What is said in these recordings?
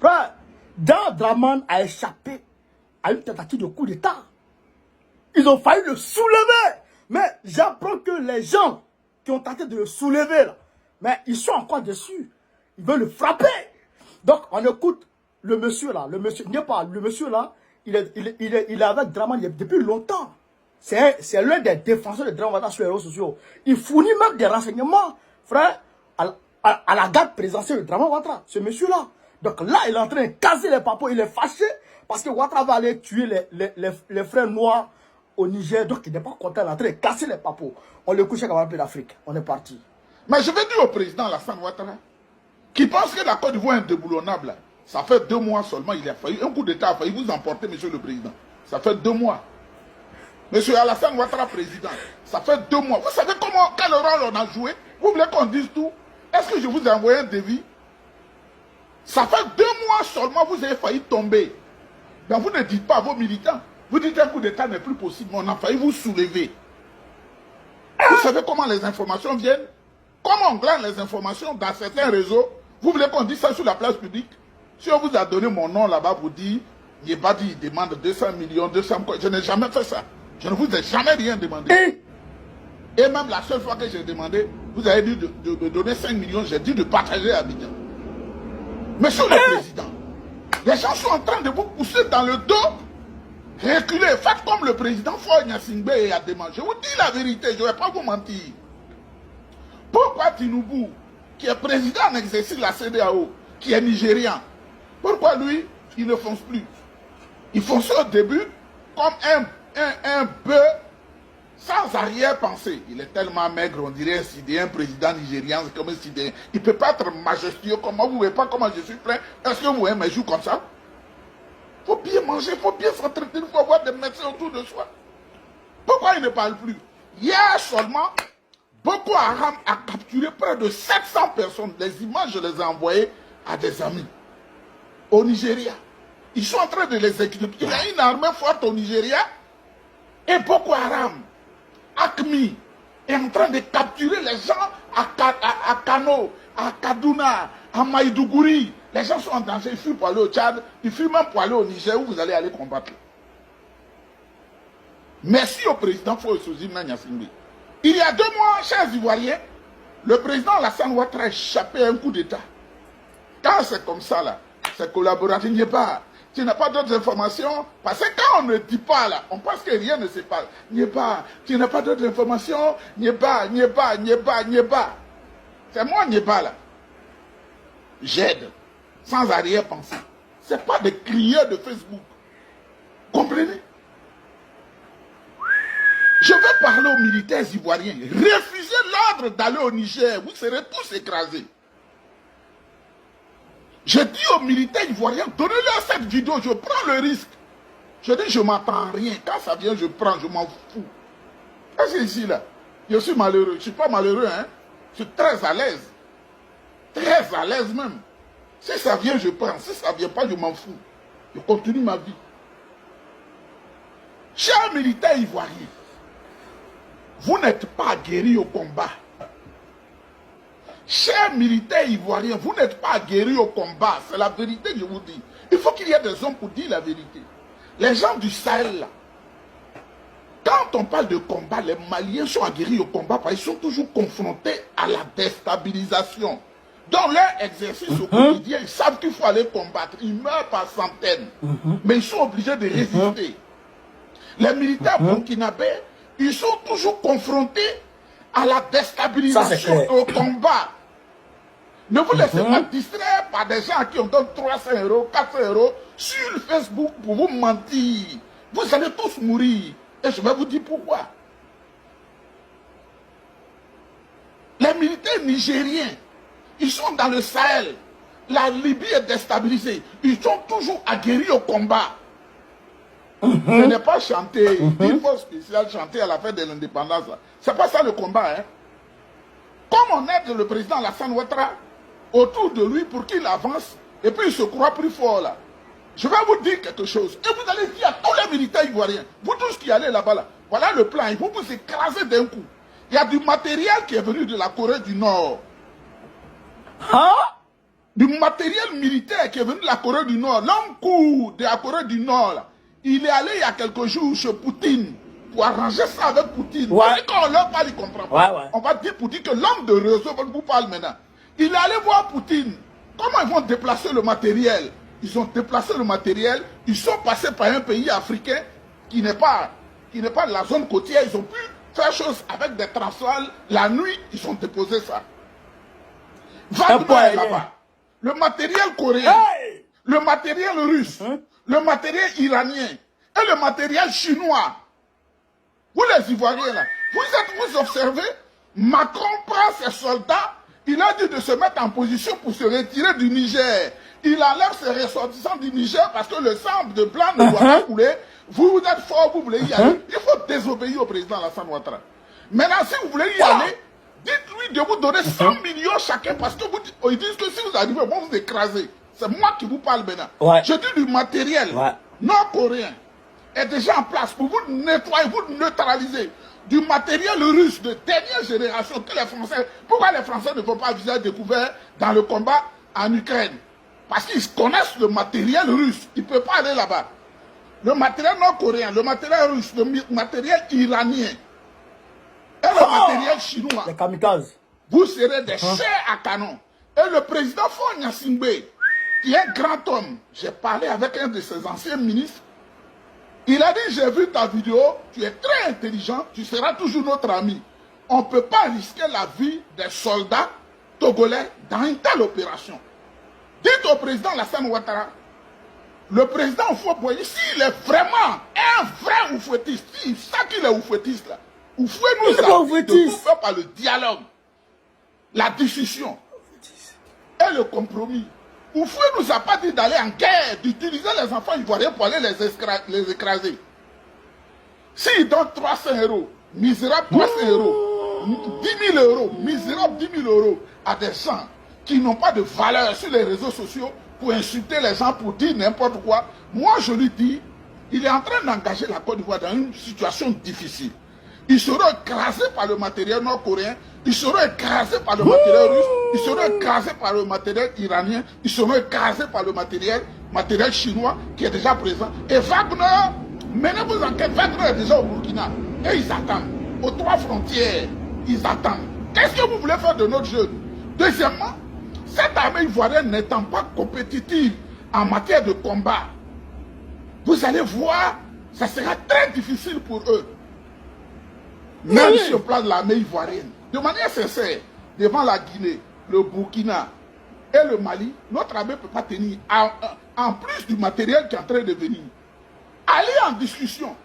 Frère, Draman a échappé à une tentative de coup d'État. Ils ont failli le soulever. Mais j'apprends que les gens qui ont tenté de le soulever, là, mais ils sont encore dessus. Ils veulent le frapper. Donc, on écoute le monsieur là. Le monsieur là, il est avec Draman depuis longtemps. C'est l'un des défenseurs de Draman Ouattara sur les réseaux sociaux. Il fournit même des renseignements, frère, à la garde présidentielle de Draman Ouattara, ce monsieur-là. Donc là, il est en train de casser les papos. Il est fâché parce que Ouattara va aller tuer les frères noirs au Niger. Donc il n'est pas content. Il est en train de casser les papos. On le couche à Cameroun d'Afrique. On est parti. Mais je vais dire au président Alassane Ouattara, qui pense que la Côte d'Ivoire est indéboulonnable. Ça fait 2 mois seulement, il a failli, un coup d'État a failli vous emporter, monsieur le président. Ça fait 2 mois. Monsieur Alassane Ouattara, président, ça fait 2 mois. Vous savez quel rôle on a joué? Vous voulez qu'on dise tout? Est-ce que je vous ai envoyé un devis? Ça fait 2 mois seulement, vous avez failli tomber. Donc vous ne dites pas à vos militants. Vous dites qu'un coup d'État n'est plus possible, mais on a failli vous soulever. Vous savez comment les informations viennent? Comment on glane les informations dans certains réseaux? Vous voulez qu'on dise ça sur la place publique? Si on vous a donné mon nom là-bas pour dire, Yebadi il demande 200 millions, 200 quoi, je n'ai jamais fait ça. Je ne vous ai jamais rien demandé. Et même la seule fois que j'ai demandé, vous avez dit de me donner 5 millions, j'ai dit de partager à Abidjan. Monsieur le président, les gens sont en train de vous pousser dans le dos. Reculez, faites comme le président Faure Gnassingbé et Adema. Je vous dis la vérité, je ne vais pas vous mentir. Pourquoi Tinubu, qui est président en exercice de la CEDEAO, qui est nigérian, pourquoi lui, il ne fonce plus? Il fonce au début comme un bœuf sans arrière-pensée. Il est tellement maigre, on dirait un sidéen, président nigérian, c'est comme un sidéen. Il ne peut pas être majestueux comme moi, vous ne voyez pas comment je suis plein. Est-ce que vous voyez mes joues comme ça? Il faut bien manger, il faut bien s'entretenir, il faut avoir des médecins autour de soi. Pourquoi il ne parle plus? Hier seulement, Boko Haram a capturé près de 700 personnes. Les images, je les ai envoyées à des amis au Nigeria. Ils sont en train de les exécuter. Il y a une armée forte au Nigeria et Boko Haram, ACMI, est en train de capturer les gens à Kano, à Kaduna, à Maïdougouri. Les gens sont en danger, ils fuient pour aller au Tchad, ils fuient même pour aller au Niger où vous allez aller combattre. Merci au président Faure Gnassingbé. Il y a 2 mois, chers Ivoiriens, le président Alassane Ouattara a échappé à un coup d'État. Quand c'est comme ça, là, c'est collaboratif, tu n'as pas d'autres informations. Parce que quand on ne dit pas, là, on pense que rien ne se passe. Tu n'as pas d'autres informations. C'est moi, là. J'aide, sans arrière-pensée. Ce n'est pas des crieurs de Facebook. Comprenez? Je vais parler aux militaires ivoiriens. Refusez l'ordre d'aller au Niger. Vous serez tous écrasés. Je dis aux militaires ivoiriens, donnez-leur cette vidéo, je prends le risque. Je dis, je ne m'attends à rien. Quand ça vient, je prends, je m'en fous. Est-ce que ici, là, je suis malheureux. Je ne suis pas malheureux, hein. Je suis très à l'aise. Très à l'aise même. Si ça vient, je prends. Si ça ne vient pas, je m'en fous. Je continue ma vie. Chers militaires ivoiriens, vous n'êtes pas guéris au combat. Chers militaires ivoiriens, vous n'êtes pas guéris au combat. C'est la vérité que je vous dis. Il faut qu'il y ait des hommes pour dire la vérité. Les gens du Sahel, là, quand on parle de combat, les Maliens sont aguerris au combat parce qu'ils sont toujours confrontés à la déstabilisation. Dans leur exercice au quotidien, ils savent qu'il faut aller combattre. Ils meurent par centaines. Mais ils sont obligés de résister. Les militaires burkinabés, ils sont toujours confrontés à la déstabilisation et au combat. Ne vous laissez pas distraire par des gens qui ont donné 300 €, 400 € sur Facebook pour vous mentir. Vous allez tous mourir. Et je vais vous dire pourquoi. Les militaires nigériens, ils sont dans le Sahel. La Libye est déstabilisée. Ils sont toujours aguerris au combat. Ce n'est pas chanter, une fois spécial chanter à la fête de l'indépendance. C'est pas ça le combat. Hein? Comme on aide le président Alassane Ouattara autour de lui pour qu'il avance, et puis il se croit plus fort là. Je vais vous dire quelque chose. Et vous allez dire à tous les militaires ivoiriens, vous tous qui allez là-bas, là, voilà le plan, il faut vous écraser d'un coup. Il y a du matériel qui est venu de la Corée du Nord. du matériel militaire qui est venu de la Corée du Nord. L'homme court de la Corée du Nord, là, il est allé il y a quelques jours chez Poutine pour arranger ça avec Poutine. Ouais. Quand on leur parle, ils ne comprennent pas. Ouais. On va dire Poutine que l'homme de réseau vous parle maintenant. Il est allé voir Poutine. Comment ils vont déplacer le matériel? Ils ont déplacé le matériel. Ils sont passés par un pays africain qui n'est pas de la zone côtière. Ils ont pu faire chose avec des transals. La nuit, ils ont déposé ça. Wagner est là-bas. Le matériel coréen, Hey! le matériel russe, le matériel iranien et le matériel chinois. Vous les Ivoiriens là, vous observez, Macron prend ses soldats, il a dit de se mettre en position pour se retirer du Niger. Il enlève ses ressortissants du Niger parce que le sang de blanc ne doit pas couler. Vous êtes fort, vous voulez y aller. Il faut désobéir au président Alassane Ouattara. Maintenant, si vous voulez y aller, dites-lui de vous donner 100 millions chacun parce que ils disent que si vous arrivez, ils vont vous écraser. C'est moi qui vous parle maintenant. Ouais. Je dis du matériel nord-coréen est déjà en place pour vous nettoyer, vous neutraliser. Du matériel russe de dernière génération que les Français... Pourquoi les Français ne font pas visage découvert dans le combat en Ukraine? Parce qu'ils connaissent le matériel russe. Ils ne peuvent pas aller là-bas. Le matériel nord-coréen, le matériel russe, le matériel iranien et le matériel chinois. Les kamikazes. Vous serez des chairs à canon. Et le président Faure Gnassingbé, qui est un grand homme, j'ai parlé avec un de ses anciens ministres, il a dit, j'ai vu ta vidéo, tu es très intelligent, tu seras toujours notre ami. On ne peut pas risquer la vie des soldats togolais dans une telle opération. Dites au président Alassane Ouattara, le président Houphouët-Boigny, s'il est vraiment un vrai oufouettiste, s'il sait qu'il est oufouettiste, là, Houphouët nous a dit de tout faire par le dialogue, la discussion et le compromis. Houphouët nous a pas dit d'aller en guerre, d'utiliser les enfants ivoiriens pour aller les écraser. S'il donne 300 €, misérable 300 €, 10 000 €, misérable 10 000 € à des gens qui n'ont pas de valeur sur les réseaux sociaux pour insulter les gens, pour dire n'importe quoi, moi je lui dis, il est en train d'engager la Côte d'Ivoire dans une situation difficile. Ils seront écrasés par le matériel nord-coréen, ils seront écrasés par le matériel russe, ils seront écrasés par le matériel iranien, ils seront écrasés par le matériel chinois qui est déjà présent. Et Wagner, menez-vous en quête, Wagner est déjà au Burkina. Et ils attendent. Aux 3 frontières, ils attendent. Qu'est-ce que vous voulez faire de notre jeunes? Deuxièmement, cette armée ivoirienne n'étant pas compétitive en matière de combat, vous allez voir, ça sera très difficile pour eux. Même sur le plan de l'armée ivoirienne. De manière sincère, devant la Guinée, le Burkina et le Mali, notre armée ne peut pas tenir. En plus du matériel qui est en train de venir. Allez en discussion.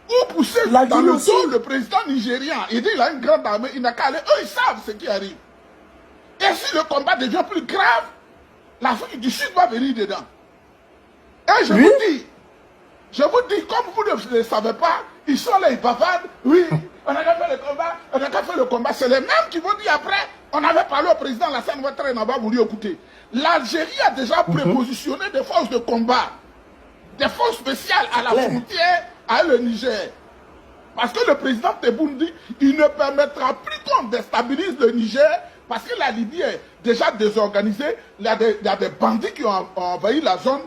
Ou pousser dans le dos le président nigérian. Il dit qu'il a une grande armée, il n'a qu'à aller. Eux, ils savent ce qui arrive. Et si le combat devient plus grave, l'Afrique du Sud va venir dedans. Et je vous dis, comme vous ne le savez pas, ils sont là, ils bavardent. Oui, on a qu'à faire le combat, on a qu'à faire le combat. C'est les mêmes qui vont dire après, on avait parlé au président Alassane Ouattara, il n'a pas voulu écouter. L'Algérie a déjà prépositionné des forces de combat, des forces spéciales à la frontière avec le Niger. Parce que le président Tebboune dit, il ne permettra plus qu'on déstabilise le Niger, parce que la Libye est déjà désorganisée. Il y a des bandits qui ont envahi la zone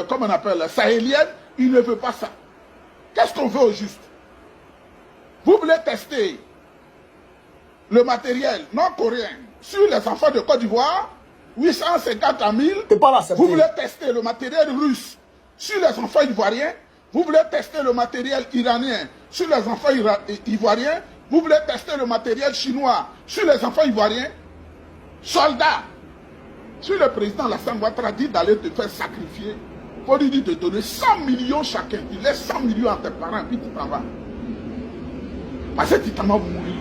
comment on appelle, sahélienne. Il ne veut pas ça. Qu'est-ce qu'on veut au juste? Vous voulez tester le matériel nord-coréen sur les enfants de Côte d'Ivoire, 850 à 1000. Vous voulez tester le matériel russe sur les enfants ivoiriens. Vous voulez tester le matériel iranien sur les enfants ivoiriens. Vous voulez tester le matériel chinois sur les enfants ivoiriens. Soldats, si le président Alassane Ouattara dit d'aller te faire sacrifier, il faut lui dire de donner 100 millions chacun. Tu laisses 100 millions à tes parents, puis tu t'en vas. Parce que tu t'en vas mourir.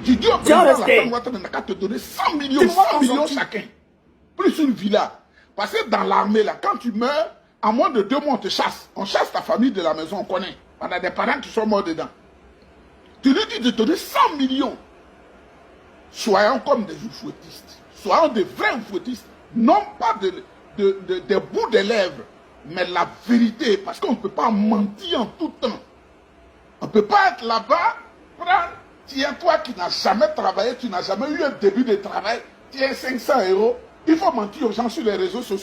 Tu dis au président Alassane Ouattara n'a qu'à te donner 100 millions chacun. Plus une villa. Parce que dans l'armée, là, quand tu meurs, en moins de 2 mois, on te chasse. On chasse ta famille de la maison, on connaît. On a des parents qui sont morts dedans. Tu lui dis de donner 100 millions. Soyons comme des oufouettistes. Soyons des vrais oufouettistes. Non pas des bouts de lèvres, mais la vérité. Parce qu'on ne peut pas mentir en tout temps. On ne peut pas être là-bas, prendre, tiens, toi qui n'as jamais travaillé, tu n'as jamais eu un début de travail, tiens 500 €, il faut mentir aux gens sur les réseaux sociaux.